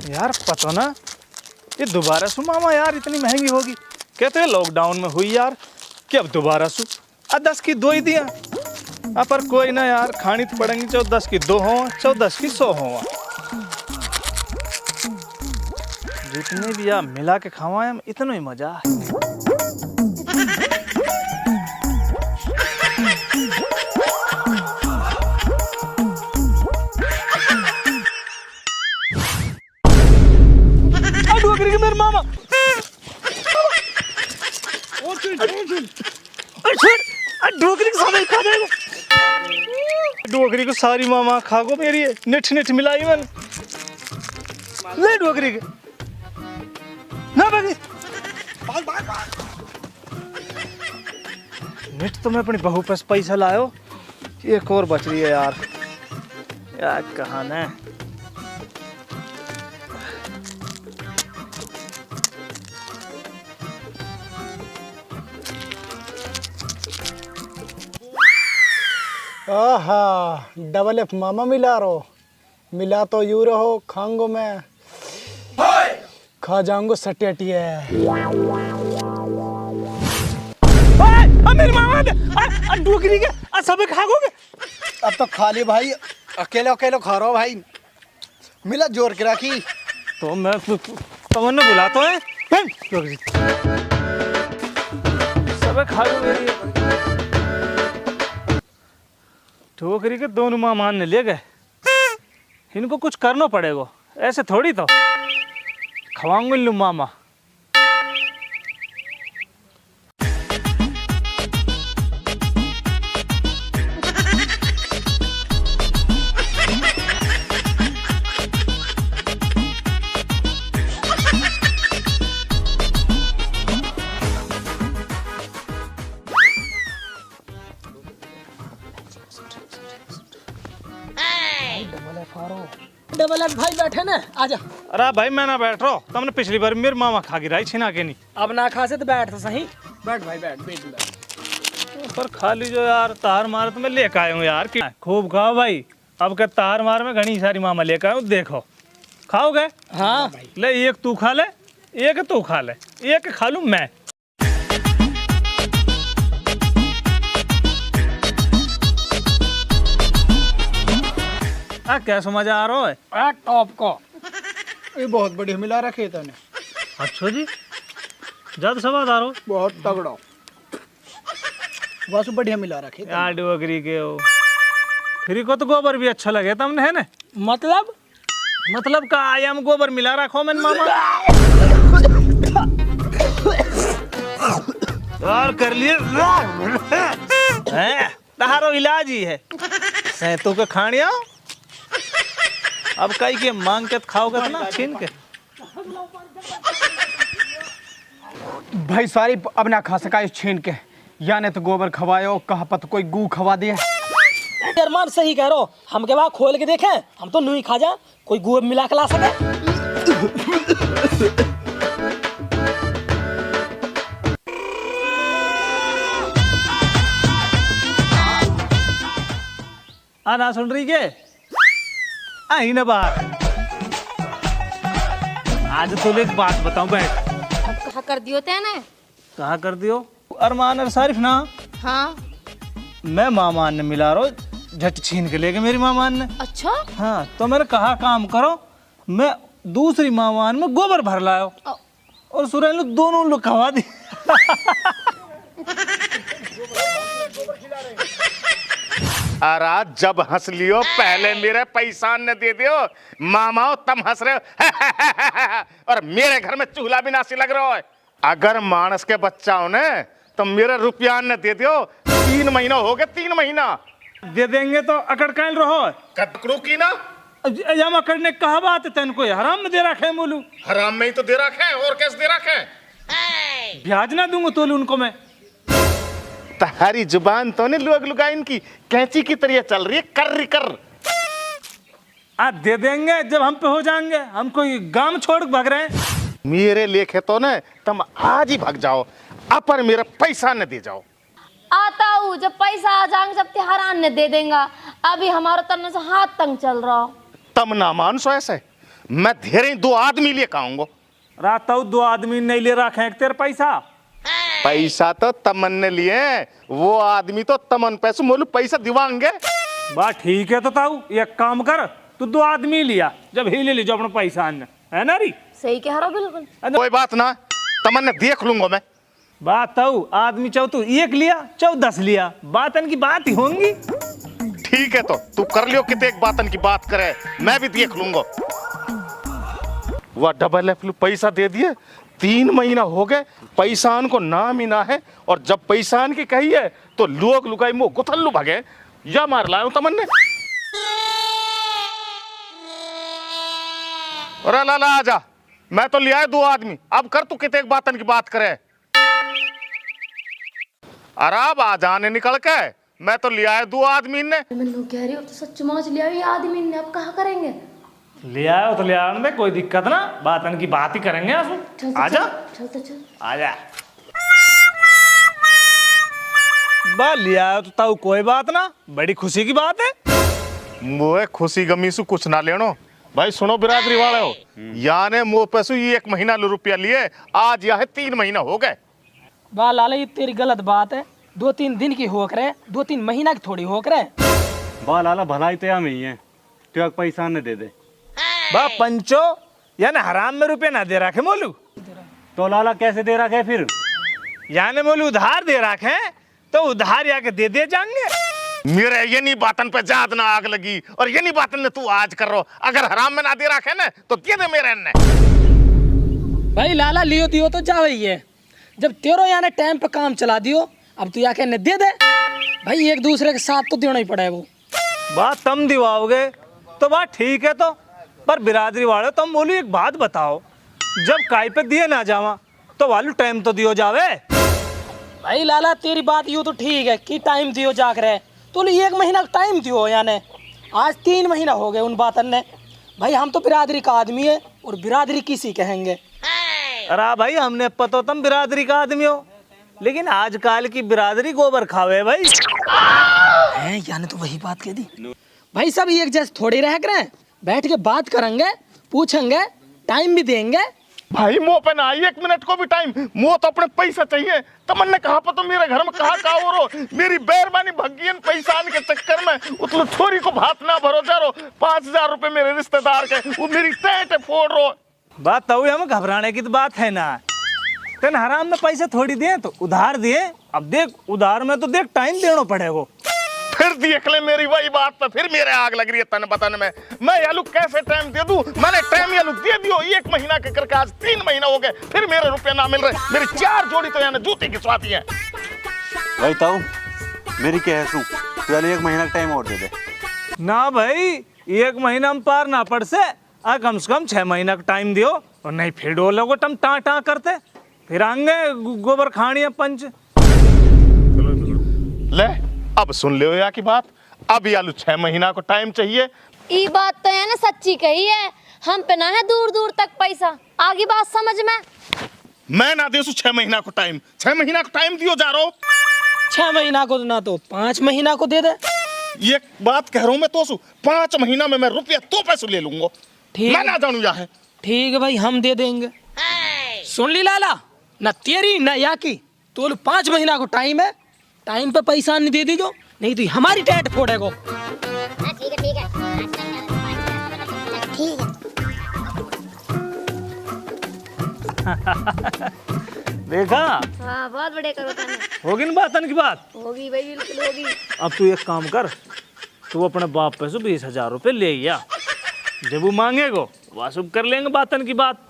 यार पता ना ये दोबारा सु मामा यार इतनी महंगी होगी। कहते हैं लॉकडाउन में हुई यार कि अब दोबारा सु 10 की 2 ही दिया। पर कोई ना यार, खानी तो पड़ेंगी, चाहे 10 की 2 हो चाहे 10 की 100 हो। जितने भी यार मिला के खावा इतना ही मजा है। मेरे मामा डोकरी समय खा देगा। डोकरी को सारी मामा खा गो मेरी निठ निठ मिलाई मन ले डोकरी के ना भागी निठ तो मैं अपनी बहू पर पैसा लायो। एक और बच रही है यार कहाँ ना। आहा डबल एफ मामा मिला मिला तो यू रहो खाऊंगो मैं खा जाऊंगो सटिया। मेरे मामा डोकरी के सब खाओगे। अब तो खाली भाई अकेले अकेले खा रहा हो भाई, मिला जोर के रखी तो मैं तुमने बुलाता है डोकरी सब खाओगे मेरी। डोकरी के दोनों मामान ने ले गए, इनको कुछ करना पड़ेगा, ऐसे थोड़ी तो खवाऊंगा इन मामा। डबल एफ भाई बैठे ना आजा। अरे भाई मैं ना बैठ रहा हूँ, तुमने पिछली बार मेरे मामा खा गिराई छिना के नहीं। अब ना खा से तो बैठ तो सही। बैठ भाई बैठ पर खा लीजिए यार, तार मार तो मैं लेकर आया हूँ यार कि खूब खाओ भाई। अब क्या तार मार में घनी सारी मामा लेकर आया हूँ, देखो खाओगे। हाँ ले एक तू खा ले, एक तू खा ले, एक खा लूँ मैं। कैसा मजा आ रहा है टॉप को ये बहुत बढ़िया मिला रखे तने। अच्छा जी ज्यादा स्वाद आ रहा बहुत तगड़ा बस बढ़िया मिला रखे यार डोकरी के हो। फिर को तो गोबर भी अच्छा लगे तुमने है ना। मतलब का आयाम गोबर मिला रखो मैंने मामा और कर लिए तारो इलाज ही है सैतों के खानिया। अब कई के मांग के खाओगे ना छीन के भाई सारी अब ना खा सका इस छीन के, या ने तो गोबर खवायो कहा पत कोई गू खवा दिया। अरमान सही कह रहे हो, हम के बाद खोल के देखें, हम तो नहीं खा जा कोई गू मिला के ला सके। ना सुन रही के आई ना बात। आज तो एक बात बताऊं बैठ। कहा कर दियो तेने? कहा कर दियो अरमान और सारिफ ना। हाँ मैं मामान ने मिला रहा झट छीन के लेके मेरी मामान ने। अच्छा हाँ तो मैंने कहा काम करो, मैं दूसरी मामान में गोबर भर लायो और सुरेन दोनों लोग खवा दी। अरे जब हंस लियो पहले मेरे पैसा ने दे दियो मामाओ तम हंस रहे हो। और मेरे घर में चूल्हा भी नासी लग रहा है। अगर मानस के बच्चाओं ने तो मेरे रुपया ने दे दियो। 3 महीना हो गए, 3 महीना दे देंगे तो अकड़ कैल रहो कटकड़ू की ना जम अकड़ने कहा बात है तेन को हराम में दे रखे मोलू। हराम में ही तो दे रखे और कैसे दे रखे। ब्याज ना दूंगा तो उनको मैं। तुम्हारी जुबान तो नहीं लोग लुगा इनकी कैंची की तरह चल रही है कर। दे देंगे जब हम पे हो जाएंगे, हम कोई गांव छोड़ भाग रहे हैं। मेरे लेखे तो न तुम आज ही भाग जाओ, अपर मेरा पैसा न दे जाओ। आता हूँ जब पैसा आ जाएंगे, जब तिहारान ने दे देगा। अभी हमारा तरह से हाथ तंग चल रहा। तम ना मानसो ऐसे मैं धेरे 2 आदमी लिए खाऊंगा। रात 2 आदमी नहीं ले रखे हैं तेरे पैसा। पैसा तो तमन ने लिए, वो आदमी तो तमन पैसे मोलू पैसा दिवाएंगे। बात ठीक है तो ताऊ एक काम कर, तू 2 आदमी लिया, जब ही ले लीजिए अपना पैसा अन्य, है ना री? सही कह रहा हो बिल्कुल। कोई बात ना, तमन ने देख लूंगा मैं। बात ताऊ आदमी चाहो तू 1 लिया चाहो 10 लिया, बात की बात ही होंगी। ठीक है तो तू कर लियो, कितने एक बातन की बात करे, मैं भी देख लूंगा। वह डबल एफ पैसा दे दिए, 3 महीना हो गए, पैसान को नाम ही ना है। और जब पैसान की कही है तो लोग लुकाई मुंह गुथल्लू भागे, या मार लाया तमन ने। अरे लाला आजा, मैं तो लिया 2 आदमी, अब कर तू कितने एक बातन की बात करे। अराब आ जाने निकल के, मैं तो लिया है 2 आदमी ने। मैंने कह रही हो तो सच माच लिया ये आदमी ने, अब कहाँ करेंगे? ले आयो तो ले आने में कोई दिक्कत ना, बातन की बात ही करेंगे। आसू आजा, चल तो चल। आजा। बा लिया आयो तो ताऊ कोई बात ना, बड़ी खुशी की बात है। मोए खुशी गमी से कुछ ना लेनो भाई। सुनो बिरादरी वाले हो, याने मोह पैसू 1 महीना रुपया लिए, आज यह 3 महीना हो गए। वाह लाला ये तेरी गलत बात है, 2-3 दिन की हो करे, 2-3 महीना की थोड़ी हो करे। बा लाला भलाई तो यहाँ में ही है, तो एक पैसा न दे दे। बा पंचो यानी हराम में रुपये ना दे रखे मोलू, तो लाला कैसे दे रखे फिर? यानी मोलू उधार दे रखे तो उधार याके दे जाएंगे। मेरे ये नहीं बातन पे जाद ना आग लगी, और ये नहीं बातन ने तू आज कर रो। अगर हराम में ना दे रखे ना तो दे दे मेरे ने। भाई लाला लियो दियो तो जा वही है, जब तेरो यानी टाइम पे काम चला दियो, अब तू याके ने दे दे। भाई एक दूसरे के साथ तो देना ही पड़ेगा वो। बात तुम दिवाओगे तो बात ठीक है, तो पर बिरादरी वाले तुम बोलो एक बात बताओ, जब काय पे दिए ना जावा तो वालू टाइम तो दियो जावे। भाई लाला तेरी बात यूँ तो ठीक है कि टाइम दियो जाग रहे, तो 1 महीना का टाइम दियो, यानी आज 3 महीना हो गए उन बातन ने। भाई हम तो बिरादरी का आदमी है, और बिरादरी किसी कहेंगे। अरे भाई हमने पता तुम बिरादरी का आदमी हो, लेकिन आजकल की बिरादरी गोबर खावे भाई। हैं यानी तो वही बात कह दी। भाई सब एक जैसे थोड़ी रह कर बैठ के बात करेंगे, पूछेंगे, टाइम भी देंगे। भाई मुंह पे ना आई 1 मिनट को भी टाइम, मुंह तो अपने पैसा चाहिए। तमन ने कहा तो मेरे घर में कहा हो रो, मेरी बेरबानी भगियन पैसा के चक्कर में उतलो छोरी को भात ना भरो जा रो। 5000 रुपए मेरे रिश्तेदार के, वो मेरी टेंट फोड़ रो। बात तो हम घबराने की तो बात है ना, तेन हराम में पैसे थोड़ी दिए तो उधार दिए। अब देख उधार में तो देख टाइम देना पड़ेगा। फिर देख ले मेरी वही बात पे फिर मेरे आग लग रही है तन बतन में। मैं यालू कैसे टाइम दे दूं? मैंने टाइम यालू दे दियो 1 महीना के करके, आज 3 महीना हो गए, फिर मेरे रुपए ना मिल रहे। मेरी 4 जोड़ी तो यानी जूते की स्वाती है। भाई ताऊ मेरी क्या है सू, तो यानी 1 महीना का टाइम और दे दे। ना भाई 1 महीना में पार ना पड़ से, कम 6 महीना का टाइम दियो, और नहीं फिर डोलो को टम टा करते फिर आएंगे गोबर खानी है पंच। ले अब सुन ले या की बात, अब यालू 6 महीना को टाइम चाहिए। ये बात तो है ना सच्ची कही है, हम पे ना है दूर दूर तक पैसा, आगे बात समझ में। मैं ना दे 6 महीना को टाइम, 6 महीना को टाइम दियो जा रहा हूँ। 6 महीना को ना तो 5 महीना को दे दे। ये बात कह रहा हूँ मैं तो 5 महीना में मैं रुपया तो पैसे ले लूंगा। ठीक मैं ना जानू या है। ठीक है भाई हम दे देंगे। सुन ली लाला, ना तेरी ना या की, तो 5 महीना को टाइम है, टाइम पे पैसा नहीं दे दीजो, नहीं तो हमारी टेंट फोड़ेगो। ठीक है ठीक है ठीक है। देखा हाँ बहुत बड़े करो तने। होगी ना बातन की बात। होगी भाई बिल्कुल होगी। अब तू एक काम कर, तू अपने बाप पे से 20,000 रुपये ले गया, जब वो मांगेगो वासुब कर लेंगे बातन की बात।